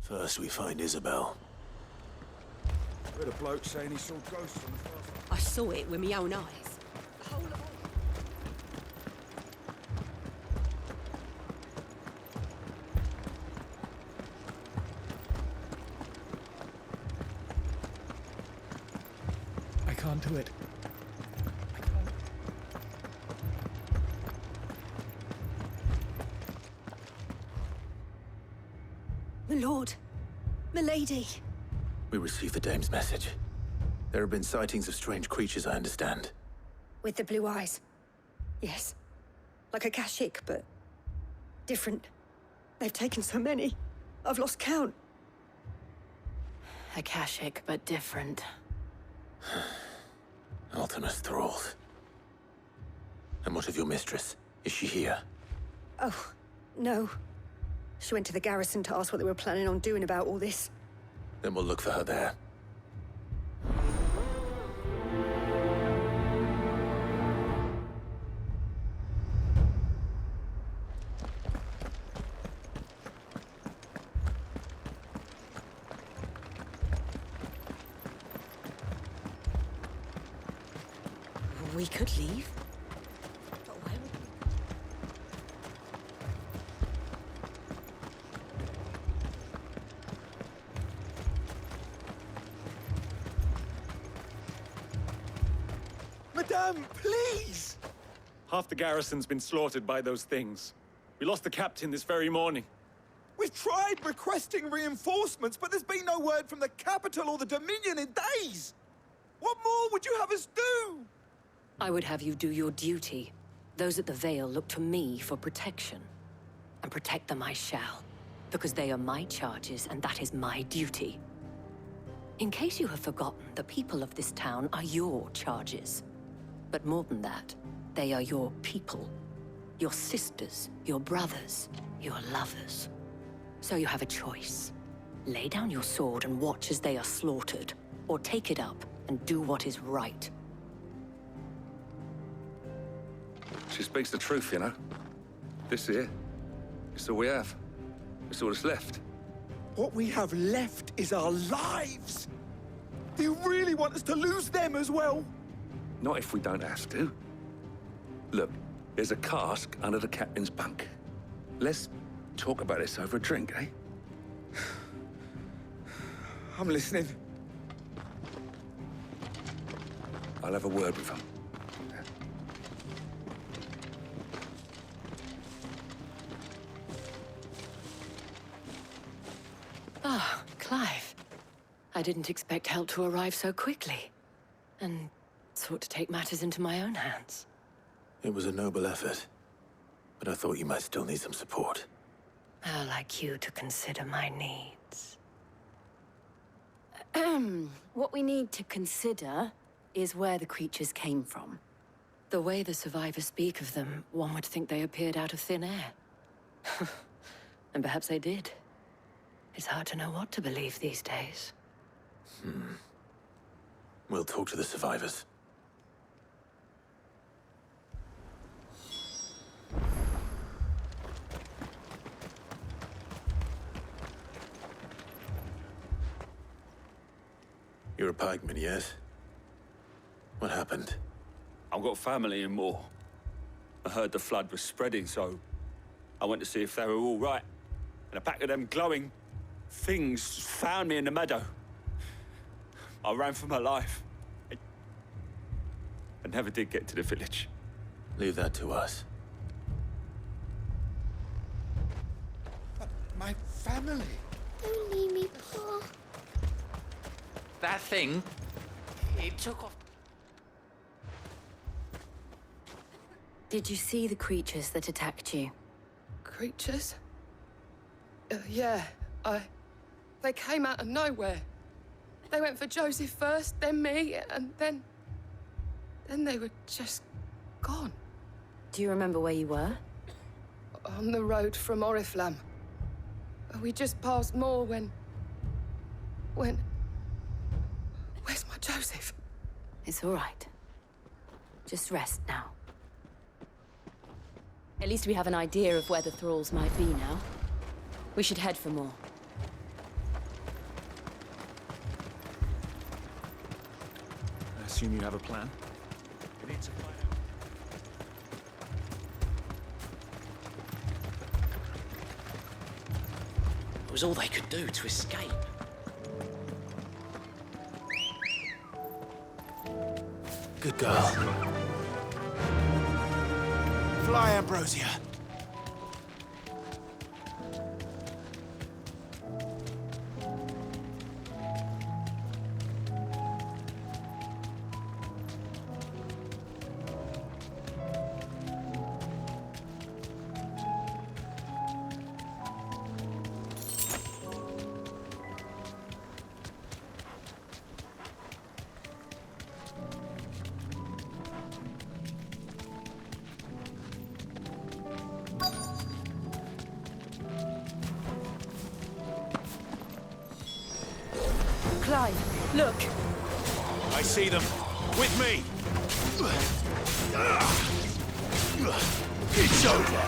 First we find Isabel. Heard a bloke saying he saw ghosts on the first. I saw it with my own eyes. The whole of... I can't do it. I can't. My lord! My lady! We received the dame's message. There have been sightings of strange creatures, I understand. With the blue eyes. Yes. Like a Kashik, but... different. They've taken so many. I've lost count. Akashic, but different. Ultimus thralls. And what of your mistress? Is she here? Oh, no. She went to the garrison to ask what they were planning on doing about all this. Then we'll look for her there. We could leave. But where would we... Madame, please! Half the garrison's been slaughtered by those things. We lost the captain this very morning. We've tried requesting reinforcements, but there's been no word from the capital or the Dominion in days! What more would you have us do? I would have you do your duty. Those at the Vale look to me for protection. And protect them I shall, because they are my charges and that is my duty. In case you have forgotten, the people of this town are your charges. But more than that, they are your people. Your sisters, your brothers, your lovers. So you have a choice. Lay down your sword and watch as they are slaughtered, or take it up and do what is right. She speaks the truth, you know. This here, it's all we have. It's all that's left. What we have left is our lives! Do you really want us to lose them as well? Not if we don't have to. Look, there's a cask under the captain's bunk. Let's talk about this over a drink, eh? I'm listening. I'll have a word with him. Ah, Clive. I didn't expect help to arrive so quickly. And sought to take matters into my own hands. It was a noble effort. But I thought you might still need some support. I'd like you to consider my needs. What we need to consider is where the creatures came from. The way the survivors speak of them, one would think they appeared out of thin air. And perhaps they did. It's hard to know what to believe these days. We'll talk to the survivors. You're a pikeman, yes? What happened? I've got family in Moor. I heard the flood was spreading, so I went to see if they were all right. And a pack of them glowing things found me in the meadow. I ran for my life. I never did get to the village. Leave that to us. But my family... Don't leave me, Pa. That thing, it took off. Did you see the creatures that attacked you? Creatures? Yeah, they came out of nowhere. They went for Joseph first, then me, and then they were just gone. Do you remember where you were? On the road from Oriflamme. We just passed Moor when... Where's my Joseph? It's all right. Just rest now. At least we have an idea of where the thralls might be now. We should head for more. assume you have a plan? We need to find out. It was all they could do to escape. Good girl. Fly, Ambrosia. Clive, look. I see them. With me. It's over.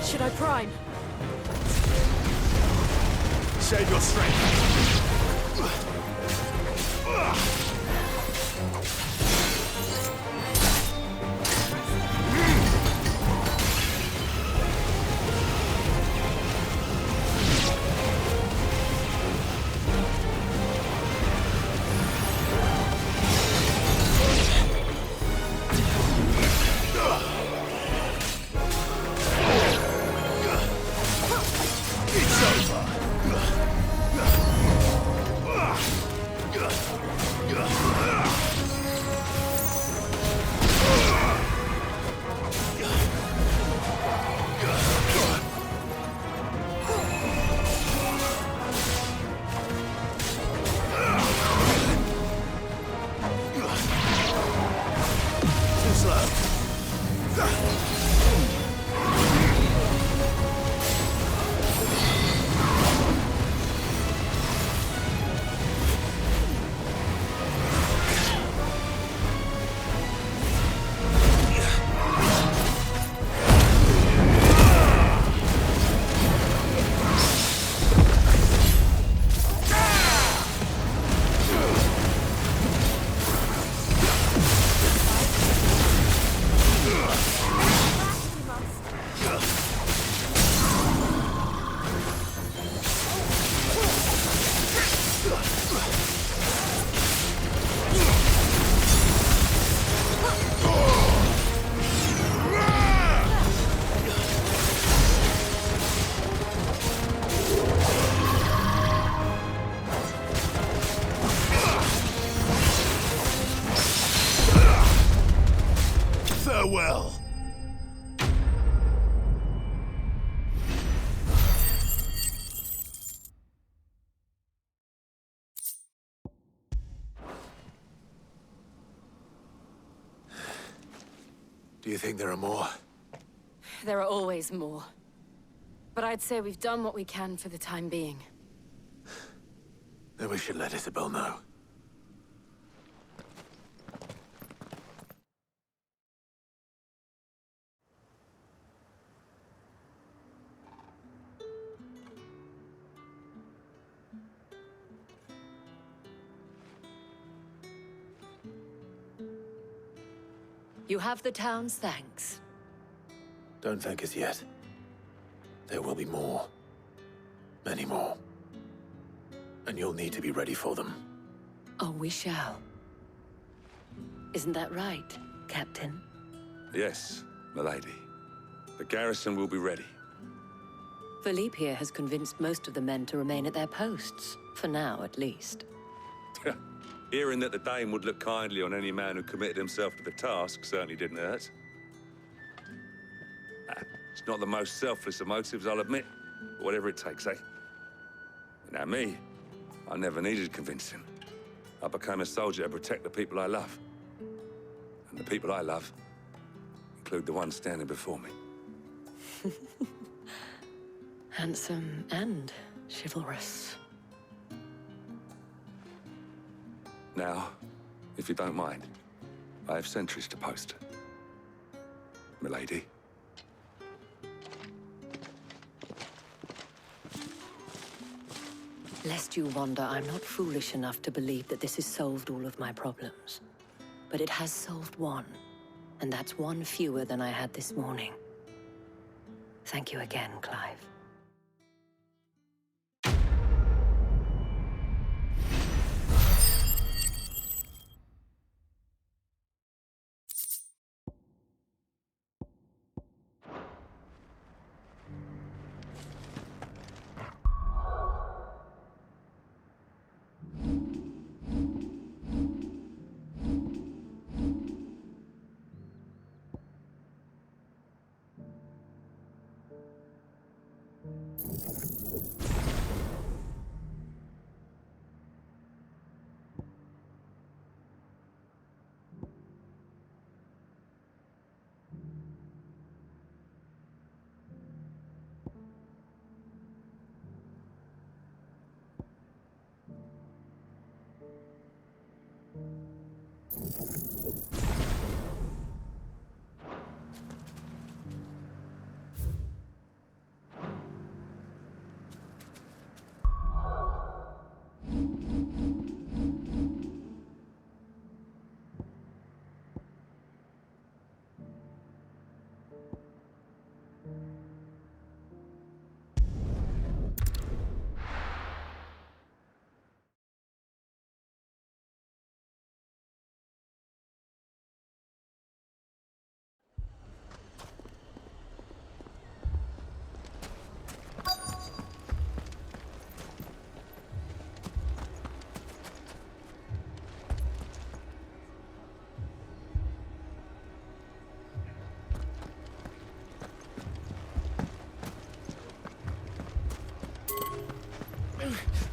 Should I prime? Save your strength. Farewell. Do you think there are more? There are always more. But I'd say we've done what we can for the time being. Then we should let Isabel know. You have the town's thanks. Don't thank us yet. There will be more. Many more. And you'll need to be ready for them. Oh, we shall. Isn't that right, Captain? Yes, milady. The garrison will be ready. Philippe here has convinced most of the men to remain at their posts. For now, at least. Hearing that the Dane would look kindly on any man who committed himself to the task certainly didn't hurt. It's not the most selfless of motives, I'll admit. But whatever it takes, eh? Now me, I never needed convincing. I became a soldier to protect the people I love. And the people I love include the ones standing before me. Handsome and chivalrous. Now, if you don't mind, I have sentries to post. Milady. Lest you wonder, I'm not foolish enough to believe that this has solved all of my problems. But it has solved one, and that's one fewer than I had this morning. Thank you again, Clive.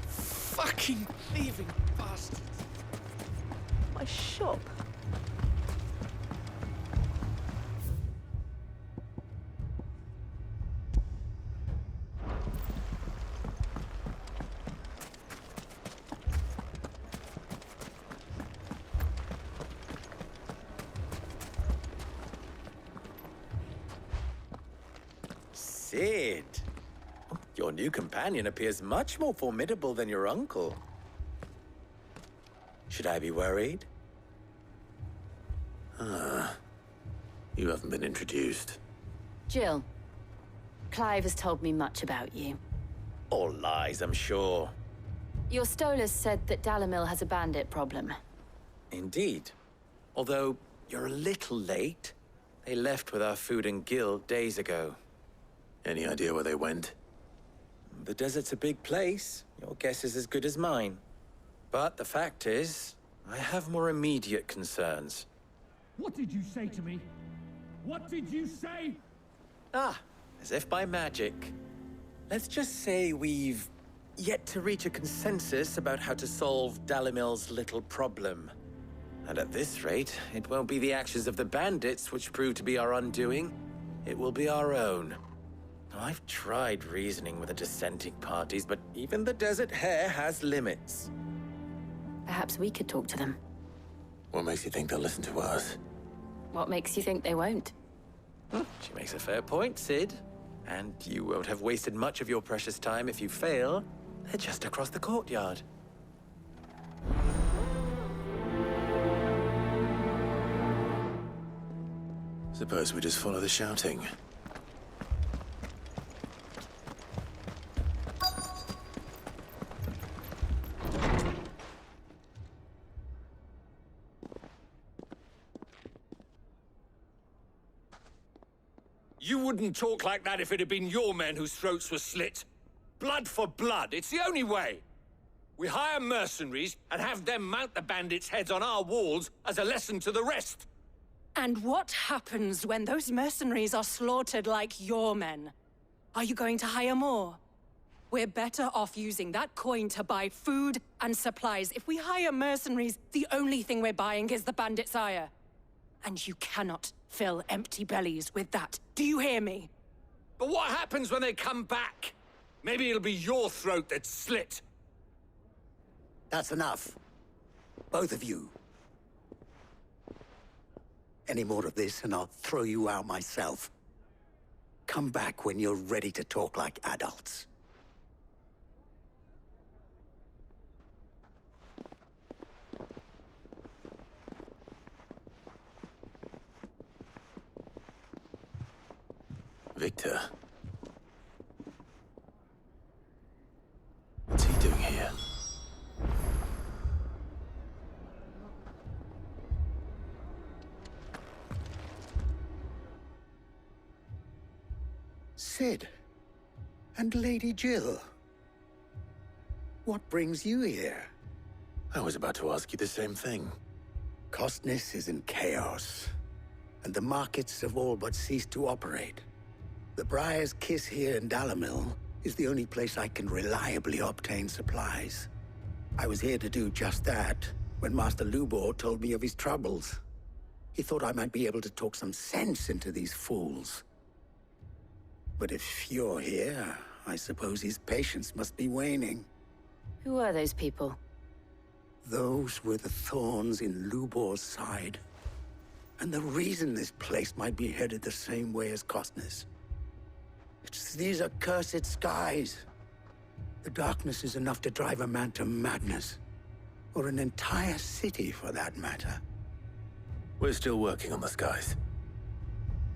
Fucking thieving bastards. My shop. Sid. Your new companion appears much more formidable than your uncle. Should I be worried? You haven't been introduced. Jill, Clive has told me much about you. All lies, I'm sure. Your Stolas said that Dalamil has a bandit problem. Indeed. Although, you're a little late. They left with our food and guild days ago. Any idea where they went? The desert's a big place. Your guess is as good as mine. But the fact is, I have more immediate concerns. What did you say to me? What did you say? Ah, as if by magic. Let's just say we've yet to reach a consensus about how to solve Dalamil's little problem. And at this rate, it won't be the actions of the bandits which prove to be our undoing. It will be our own. I've tried reasoning with the dissenting parties, but even the Desert Hare has limits. Perhaps we could talk to them. What makes you think they'll listen to us? What makes you think they won't? She makes a fair point, Sid. And you won't have wasted much of your precious time if you fail. They're just across the courtyard. Suppose we just follow the shouting. You wouldn't talk like that if it had been your men whose throats were slit. Blood for blood, it's the only way. We hire mercenaries and have them mount the bandits' heads on our walls as a lesson to the rest. And what happens when those mercenaries are slaughtered like your men? Are you going to hire more? We're better off using that coin to buy food and supplies. If we hire mercenaries, the only thing we're buying is the bandits' ire. And you cannot fill empty bellies with that. Do you hear me? But what happens when they come back? Maybe it'll be your throat that's slit. That's enough. Both of you. Any more of this and I'll throw you out myself. Come back when you're ready to talk like adults. Victor. What's he doing here? Sid. And Lady Jill. What brings you here? I was about to ask you the same thing. Costness is in chaos, and the markets have all but ceased to operate. The Briar's Kiss here in Dalimil is the only place I can reliably obtain supplies. I was here to do just that when Master Lubor told me of his troubles. He thought I might be able to talk some sense into these fools. But if you're here, I suppose his patience must be waning. Who are those people? Those were the thorns in Lubor's side. And the reason this place might be headed the same way as Costness. It's these accursed skies. The darkness is enough to drive a man to madness. Or an entire city, for that matter. We're still working on the skies.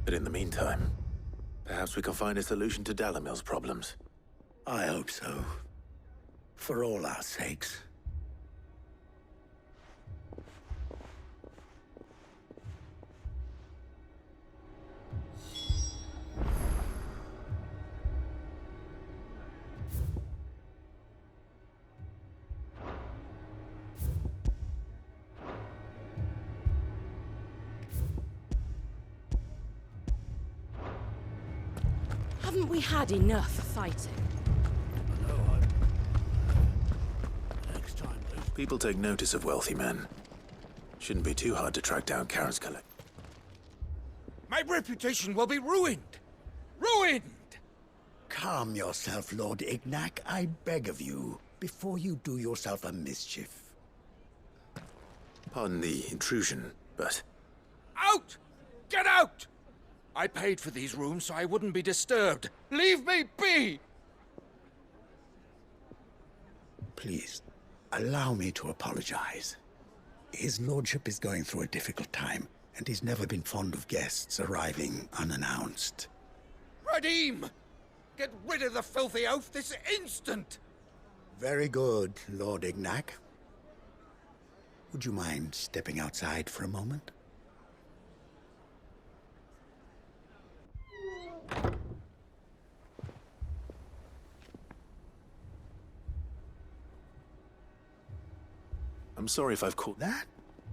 But in the meantime, perhaps we can find a solution to Dalimil's problems. I hope so. For all our sakes. Haven't we had enough fighting? People take notice of wealthy men. Shouldn't be too hard to track down Karen's collect. My reputation will be ruined! Ruined! Calm yourself, Lord Ignac, I beg of you, before you do yourself a mischief. Pardon the intrusion, but... Out! Get out! I paid for these rooms so I wouldn't be disturbed. Leave me be! Please, allow me to apologize. His lordship is going through a difficult time, and he's never been fond of guests arriving unannounced. Radim! Get rid of the filthy oaf this instant! Very good, Lord Ignac. Would you mind stepping outside for a moment? I'm sorry if I've caught that.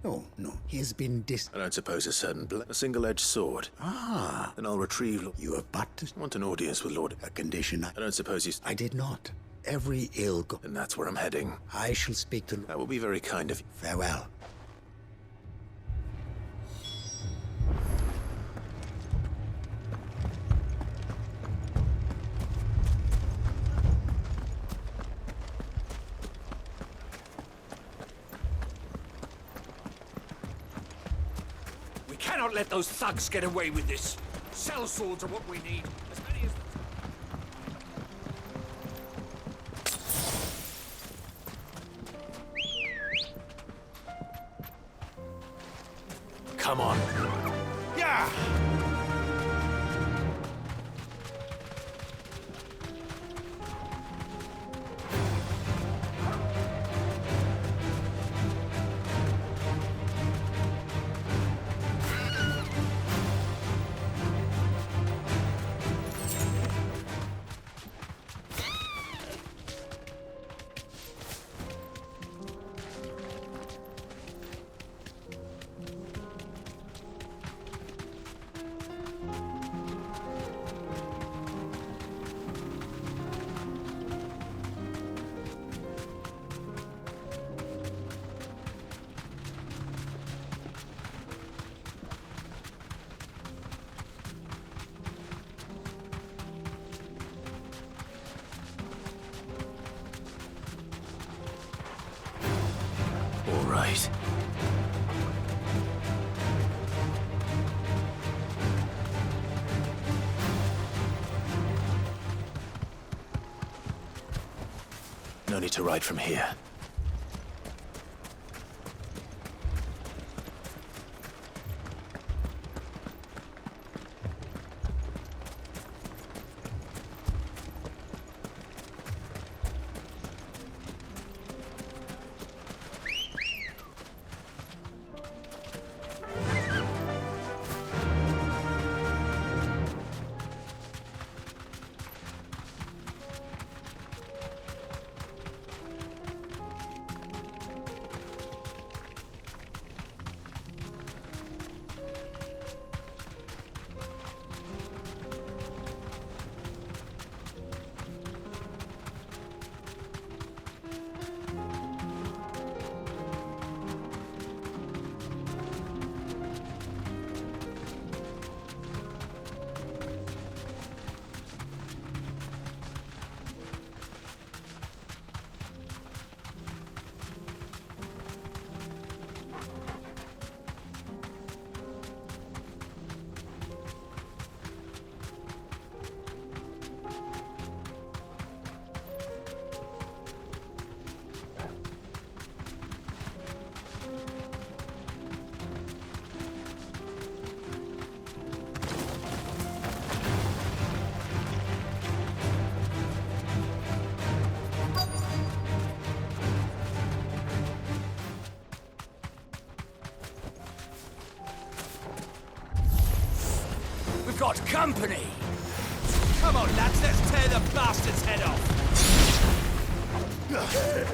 Oh, no. He's been I don't suppose a certain a single-edged sword. Ah. Then I'll retrieve... You have but to... Want an audience with Lord... A condition I don't suppose you... I did not. Every ill... Then that's where I'm heading. I shall speak to... That will be very kind of you. Farewell. Cannot let those thugs get away with this. Cell swords are what we need. As many as... Come on. Yeah! Right. No need to ride from here. Got company! Come on, lads, let's tear the bastard's head off!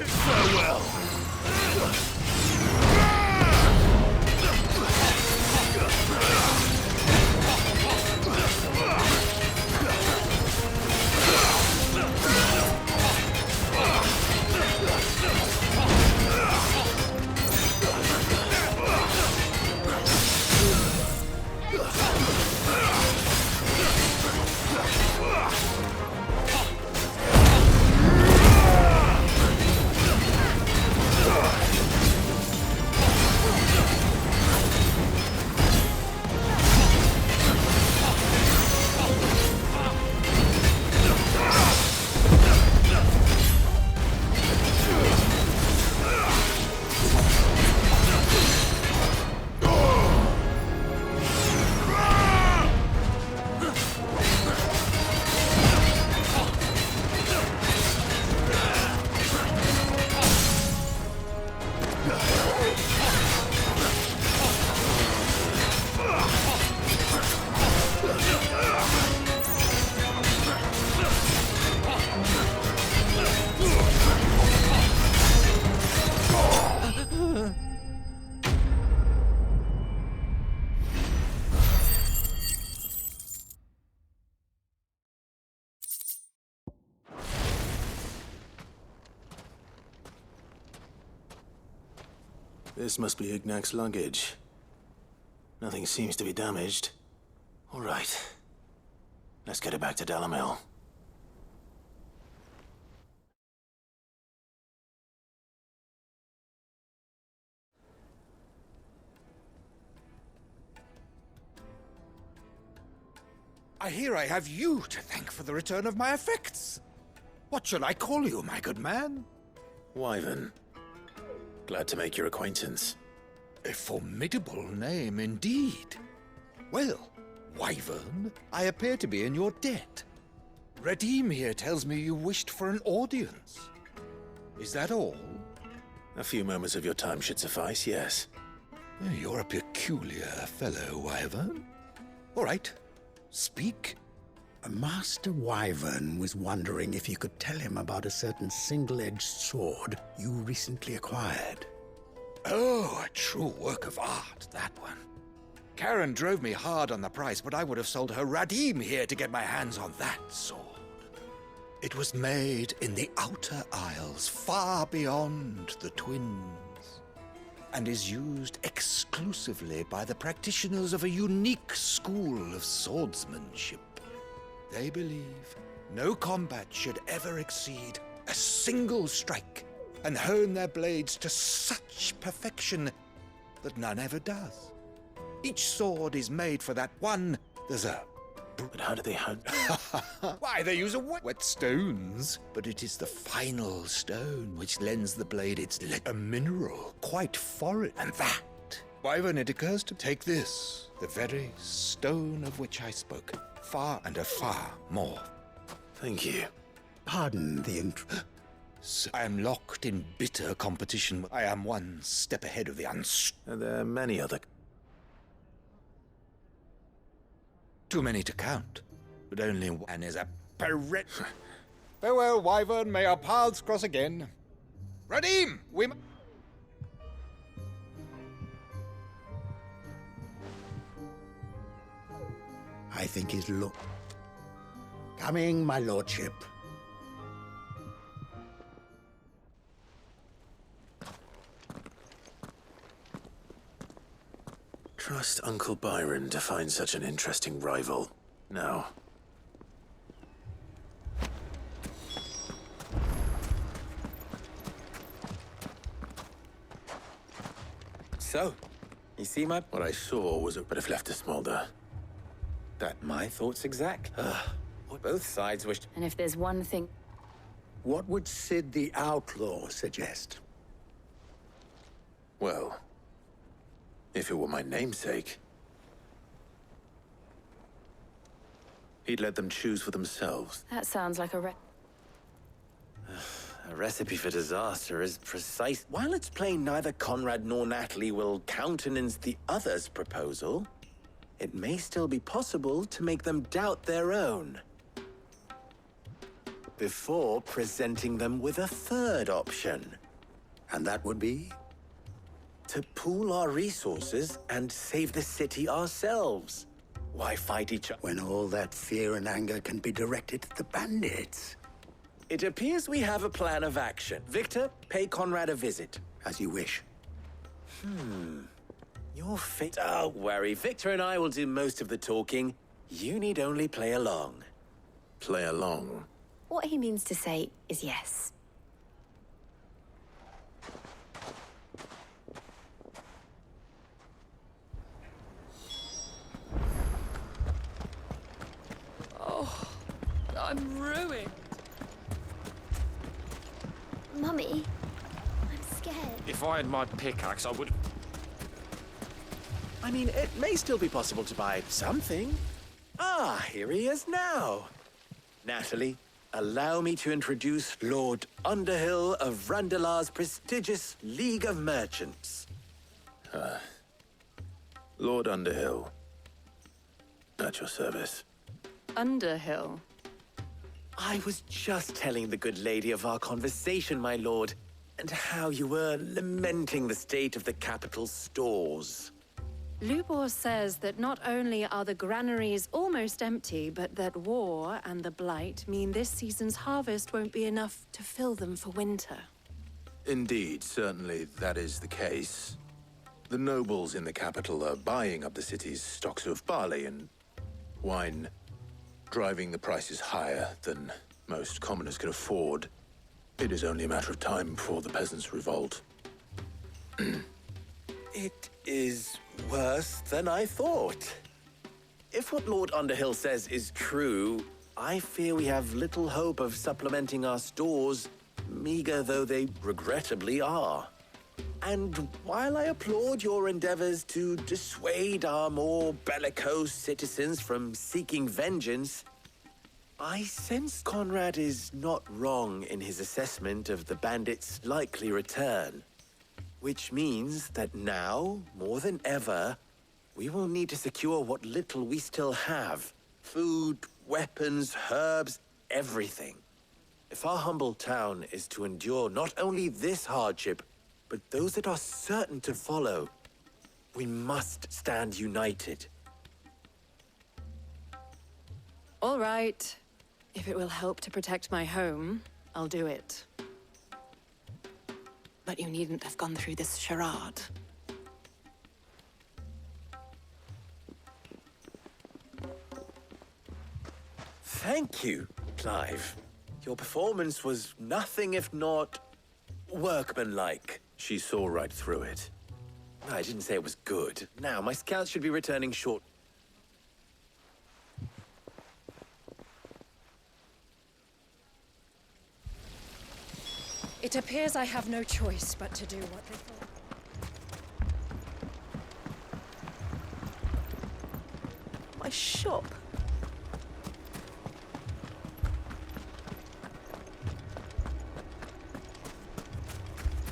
Farewell! This must be Ignac's luggage. Nothing seems to be damaged. All right. Let's get it back to Dalimil. I hear I have you to thank for the return of my effects. What shall I call you, my good man? Wyvern. Glad to make your acquaintance. A formidable name indeed. Well, Wyvern, I appear to be in your debt. Redeem here tells me you wished for an audience. Is that all? A few moments of your time should suffice, yes. You're a peculiar fellow, Wyvern. All right, speak. Master Wyvern was wondering if you could tell him about a certain single-edged sword you recently acquired. Oh, a true work of art, that one. Karen drove me hard on the price, but I would have sold her Radim here to get my hands on that sword. It was made in the Outer Isles, far beyond the Twins, and is used exclusively by the practitioners of a unique school of swordsmanship. They believe no combat should ever exceed a single strike and hone their blades to such perfection that none ever does. Each sword is made for that one. There's a... But how do they hunt? Why, they use whetstones. But it is the final stone which lends the blade its a mineral, quite foreign. And that, why, when it occurs to take this, the very stone of which I spoke, far and a far more. Thank you. Pardon the So I am locked in bitter competition. I am one step ahead of the There are many other... Too many to count, but only one is a parrot. Farewell, Wyvern, may our paths cross again. Radim, we... I think he's coming, my lordship. Trust Uncle Byron to find such an interesting rival. Now. So, you see what I saw was but if left to smolder. That my thoughts exact. Both sides wished. And if there's one thing... What would Sid the Outlaw suggest? Well, if it were my namesake, he'd let them choose for themselves. That sounds like a recipe for disaster is precise. While it's plain neither Conrad nor Natalie will countenance the other's proposal, it may still be possible to make them doubt their own before presenting them with a third option. And that would be? To pool our resources and save the city ourselves. Why fight each other? When all that fear and anger can be directed at the bandits. It appears we have a plan of action. Victor, pay Conrad a visit. As you wish. Your fate... Don't worry, Victor and I will do most of the talking. You need only play along. Play along? What he means to say is yes. Oh, I'm ruined. Mummy, I'm scared. If I had my pickaxe, I would... I mean, it may still be possible to buy something. Here he is now. Natalie, allow me to introduce Lord Underhill of Randalar's prestigious League of Merchants. Lord Underhill, at your service. Underhill? I was just telling the good lady of our conversation, my lord, and how you were lamenting the state of the capital's stores. Lubor says that not only are the granaries almost empty, but that war and the Blight mean this season's harvest won't be enough to fill them for winter. Indeed, certainly that is the case. The nobles in the capital are buying up the city's stocks of barley and wine, driving the prices higher than most commoners can afford. It is only a matter of time before the peasants revolt. It is worse than I thought. If what Lord Underhill says is true, I fear we have little hope of supplementing our stores, meager though they regrettably are. And while I applaud your endeavors to dissuade our more bellicose citizens from seeking vengeance, I sense Conrad is not wrong in his assessment of the bandits' likely return. Which means that now, more than ever, we will need to secure what little we still have. Food, weapons, herbs, everything. If our humble town is to endure not only this hardship, but those that are certain to follow, we must stand united. All right. If it will help to protect my home, I'll do it. But you needn't have gone through this charade. Thank you, Clive. Your performance was nothing if not... workmanlike. She saw right through it. I didn't say it was good. Now, my scouts should be returning short. It appears I have no choice but to do what they thought. My shop.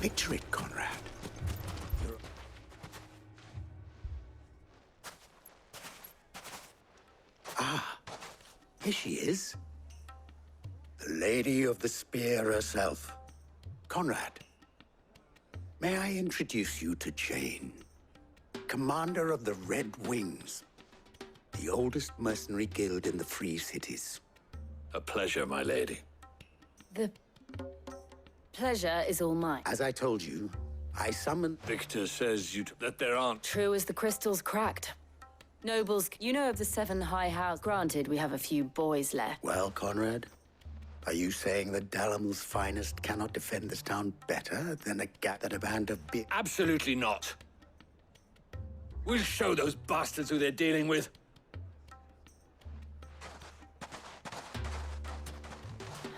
Picture it, Conrad. Ah, here she is. The Lady of the Spear herself. Conrad, may I introduce you to Jane, commander of the Red Wings, the oldest mercenary guild in the Free Cities. A pleasure, my lady. The pleasure is all mine. As I told you, I summoned... Victor says that there aren't... True as the crystal's cracked. Nobles, you know of the 7 high house. Granted, we have a few boys left. Well, Conrad, are you saying that Dalamil's finest cannot defend this town better than a gap that a band of Absolutely not. We'll show those bastards who they're dealing with.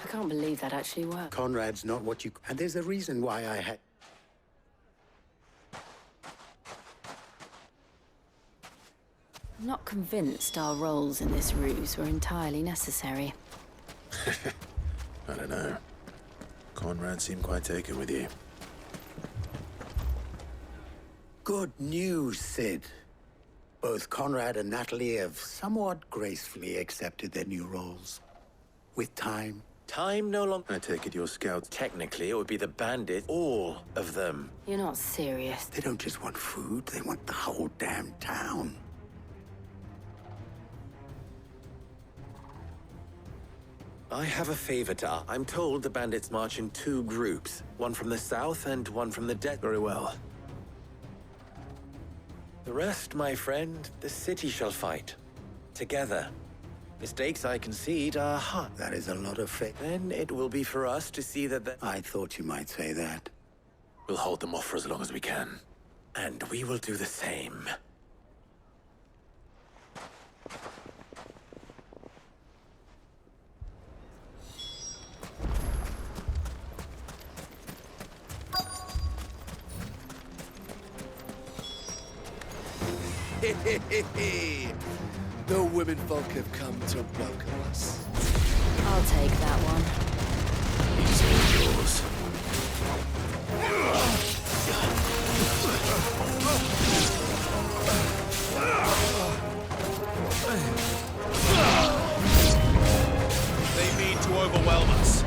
I can't believe that actually worked. Conrad's not what you... And there's a reason why I had... I'm not convinced our roles in this ruse were entirely necessary. I don't know. Conrad seemed quite taken with you. Good news, Sid. Both Conrad and Natalie have somewhat gracefully accepted their new roles. With time. Time no longer... I take it your scouts... Technically, it would be the bandits, all of them. You're not serious. They don't just want food, they want the whole damn town. I have a favor to ask. I'm told the bandits march in 2 groups. One from the south and one from the dead. Very well. The rest, my friend, the city shall fight. Together. Mistakes I concede are hard. That is a lot of faith. Then it will be for us to see that the... I thought you might say that. We'll hold them off for as long as we can. And we will do the same. The women folk have come to welcome us. I'll take that one. It's all yours. They mean to overwhelm us.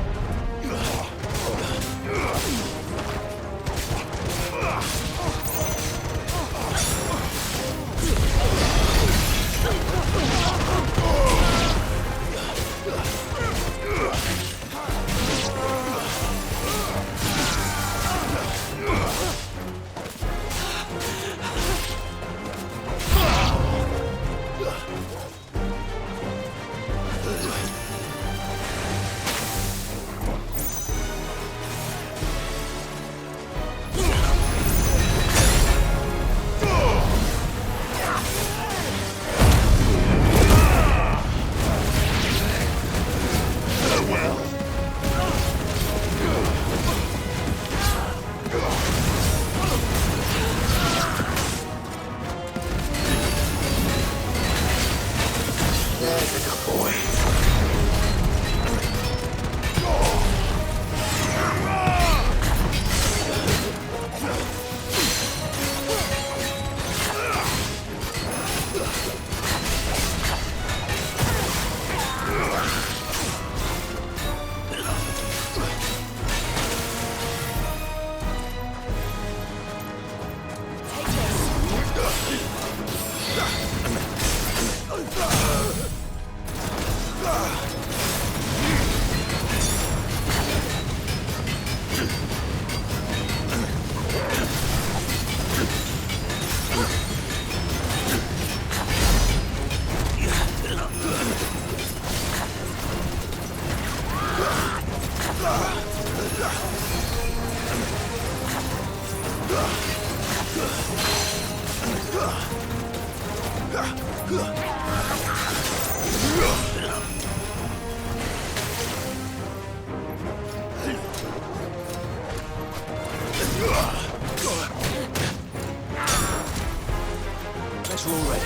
Guess we're all ready.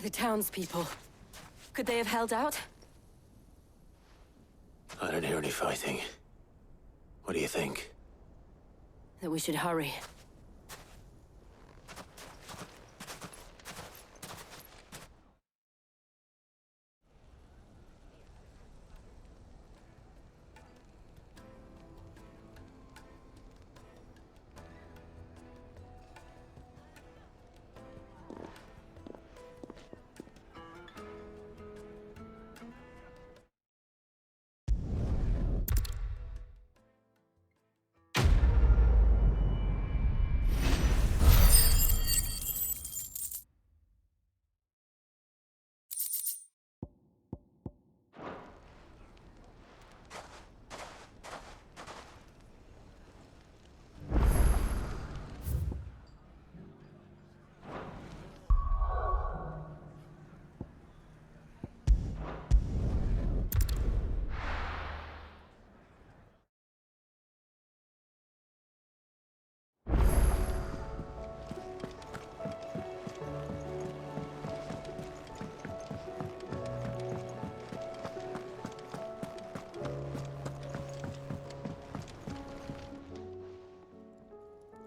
The townspeople. Could they have held out? I don't hear any fighting. What do you think? That we should hurry.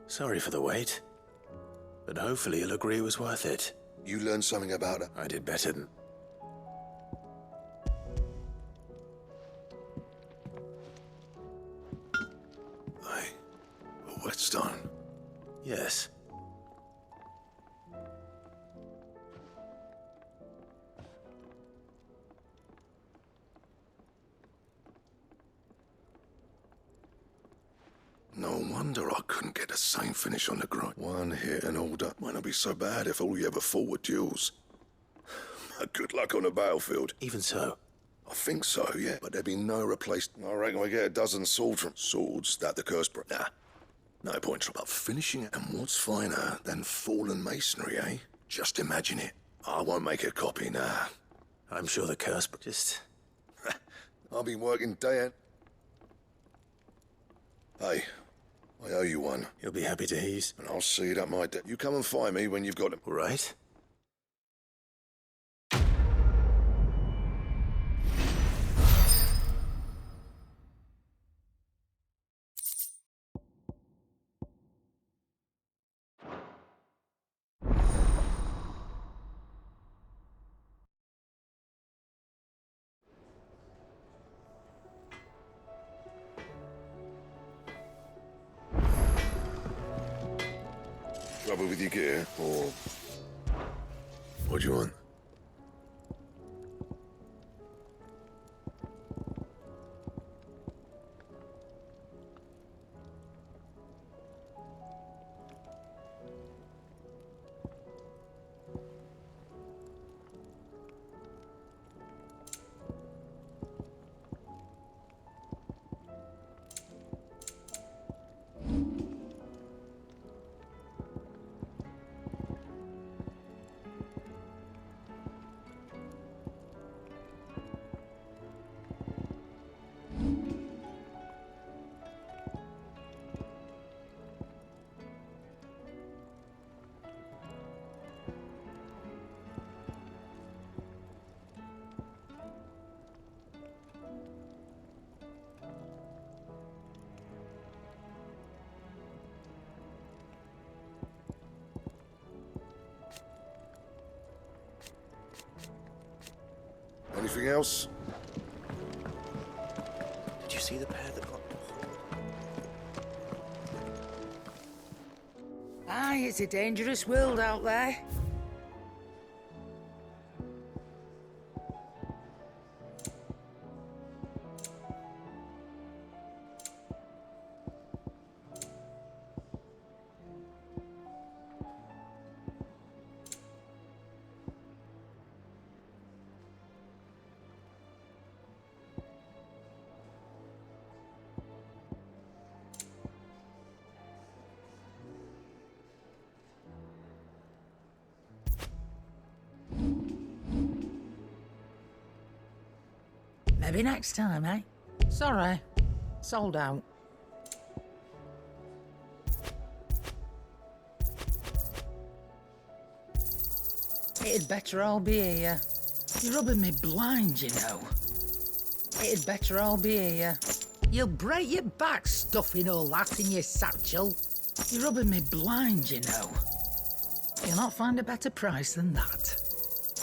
Sorry for the wait. But hopefully you'll agree it was worth it. You learned something about her? I did better than... Hey, a whetstone? Yes. No wonder I couldn't get the same finish on the grind. One hit and all done. Might not be so bad if all you ever fought were duels. Good luck on the battlefield. Even so. I think so, yeah. But there'd be no replacement. I reckon we get a dozen swords from swords that the curse brought. Nah, no point. But finishing it, and what's finer than fallen masonry, eh? Just imagine it. I won't make a copy, nah. I'm sure the curse, just... I'll be working day and... Hey, I owe you one. You'll be happy to ease. And I'll see that my debt. You come and find me when you've got him. All right. Trouble with your gear, or... What do you want? Anything else? Did you see the pair that got... Aye, it's a dangerous world out there. Maybe next time, eh? Sorry. Sold out. It'd better all be here. You're rubbing me blind, you know. It'd better all be here. You'll break your back stuffing all that in your satchel. You're rubbing me blind, you know. You'll not find a better price than that.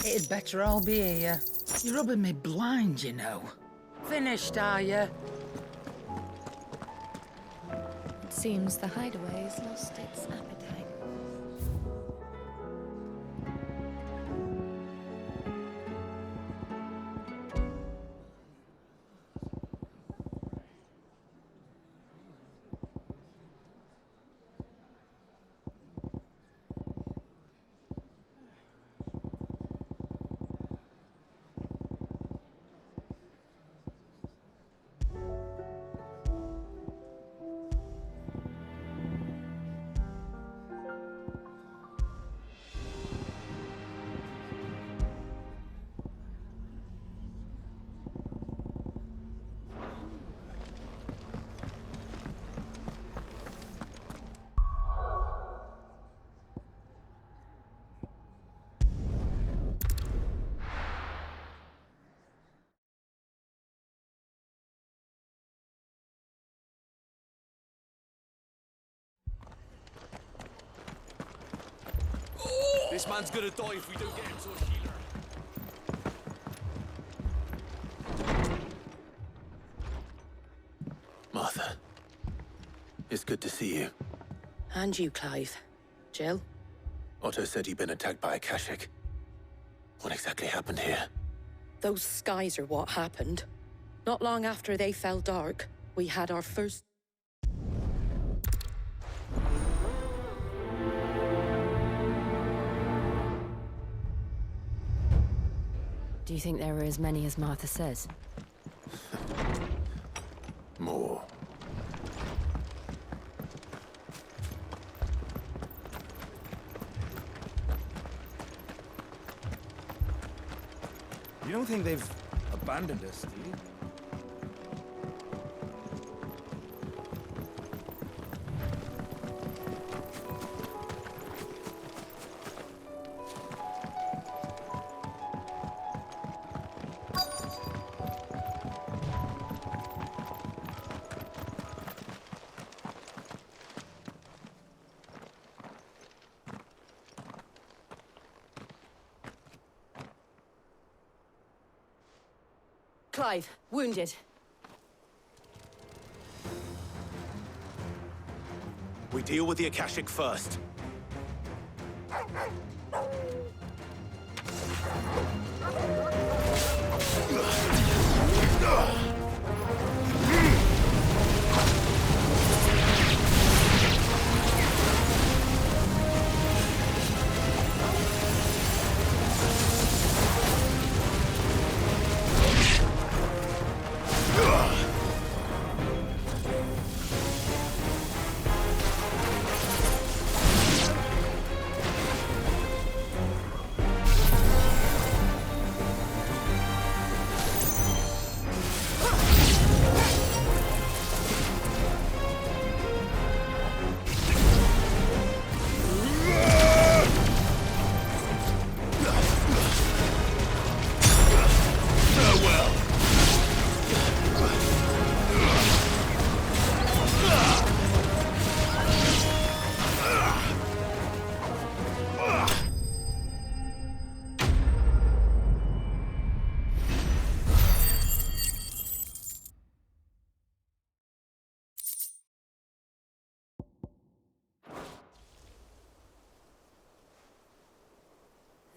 It'd better all be here. You're rubbing me blind, you know. Finished, are you? It seems the hideaway has lost its appetite. This man's gonna die if we don't get him to a healer. Martha, it's good to see you. And you, Clive. Jill? Otto said you'd been attacked by a Kashik. What exactly happened here? Those skies are what happened. Not long after they fell dark, we had our first... Do you think there were as many as Martha says? More. You don't think they've abandoned us, do you? Clive, wounded. We deal with the Akashic first.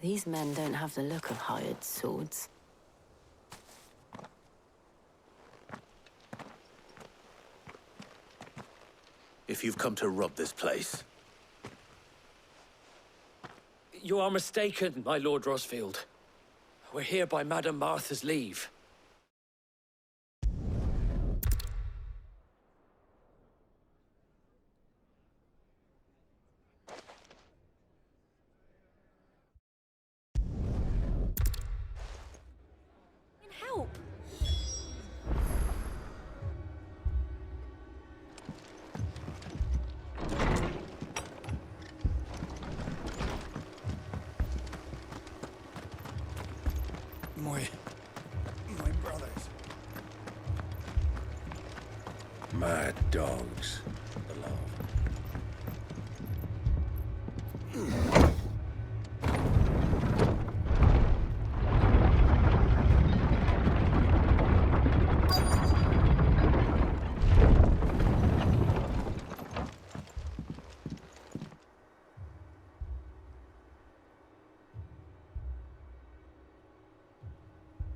These men don't have the look of hired swords. If you've come to rob this place... You are mistaken, my Lord Rosfield. We're here by Madame Martha's leave. Help! My brothers. Mad dogs.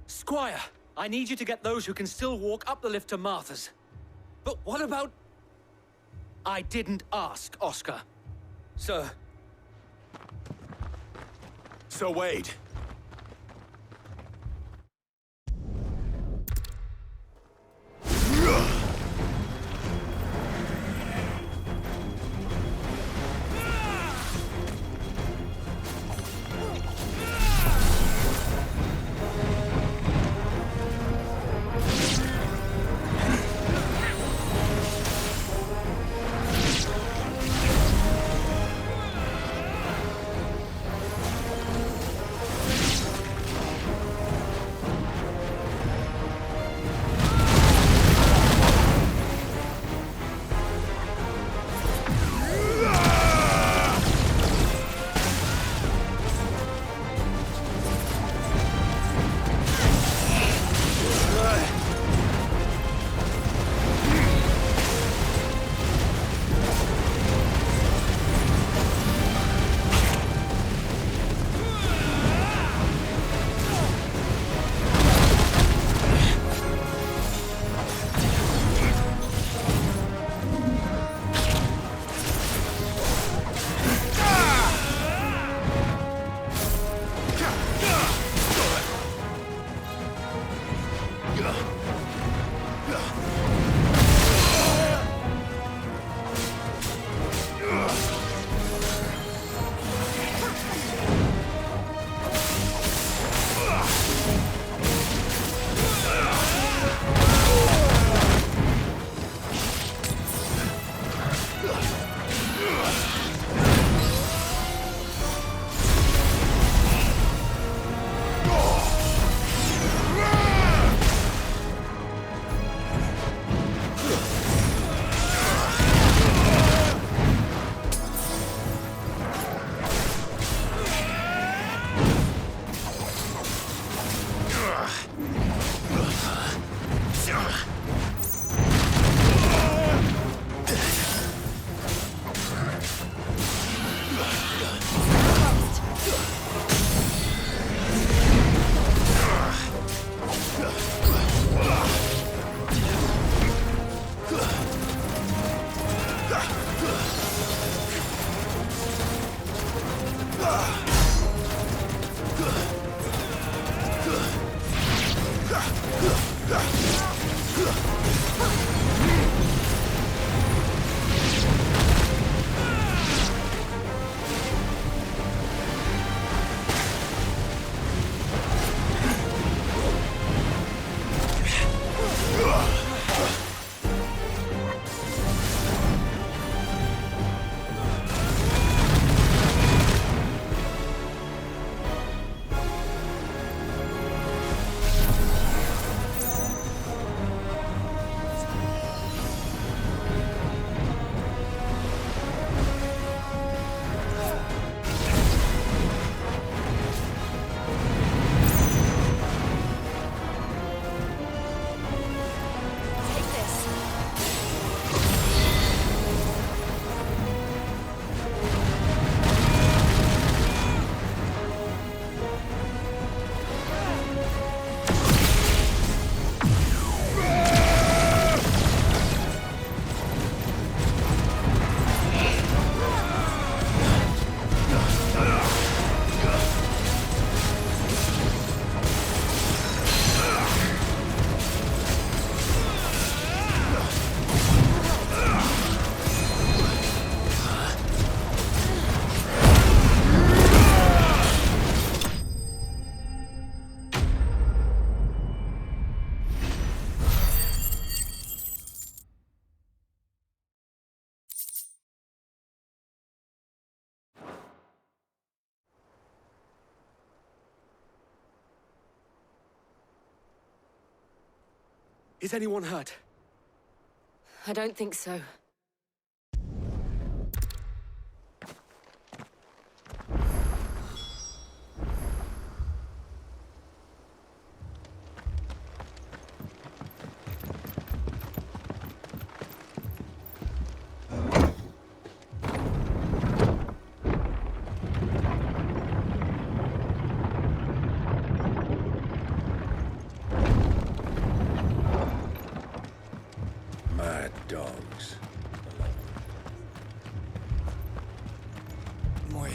Squire, I need you to get those who can still walk up the lift to Martha's. But what about... I didn't ask, Oscar. Sir. Sir Wade. Is anyone hurt? I don't think so. Mad dogs. My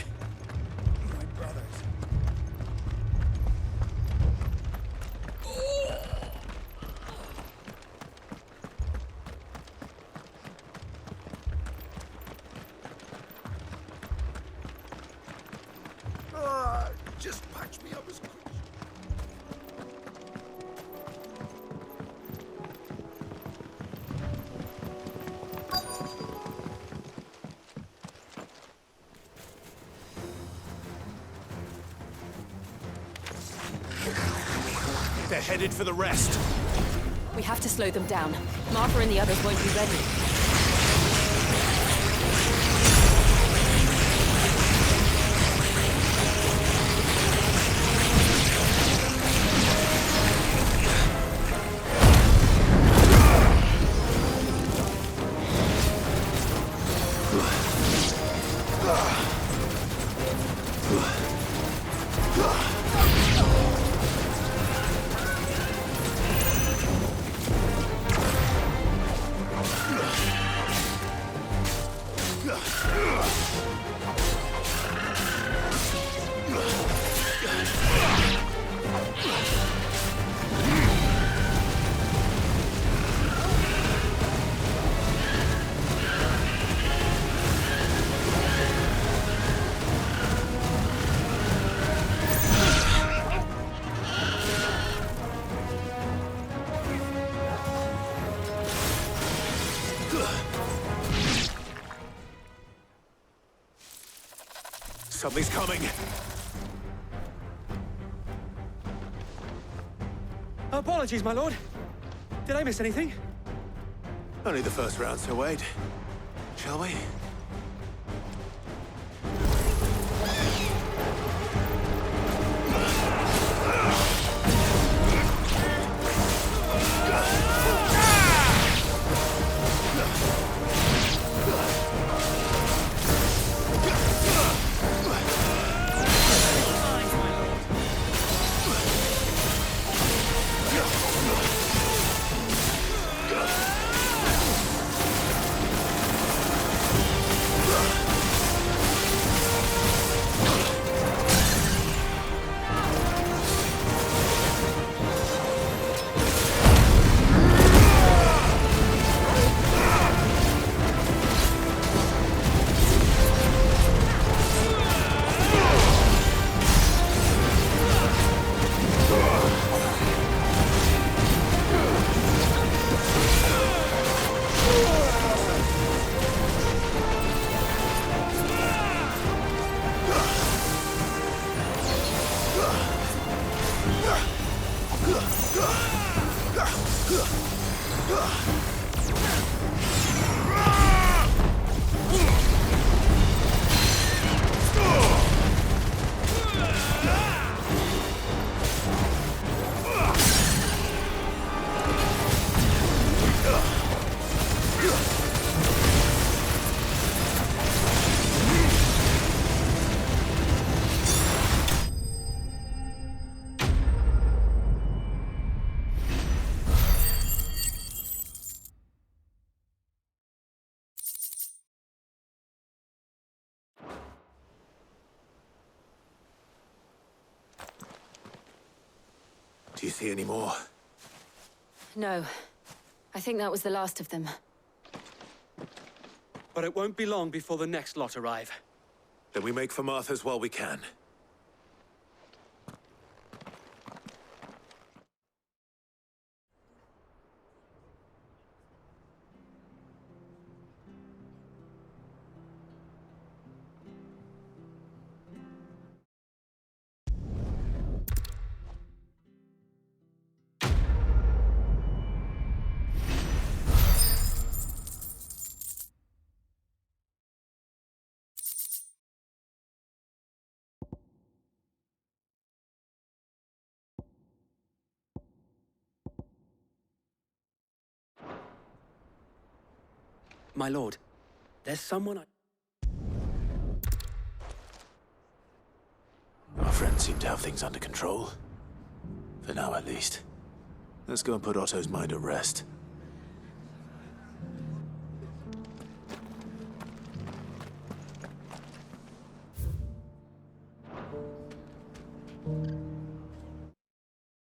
brothers. Just patch me up as quick. They're headed for the rest. We have to slow them down. Martha and the others won't be ready. Something's coming. Apologies, my lord. Did I miss anything? Only the first round, so wait. Shall we? Do you see any more? No. I think that was the last of them. But it won't be long before the next lot arrive. Then we make for Martha's while we can. My lord, there's someone I... Our friends seem to have things under control. For now, at least. Let's go and put Otto's mind at rest.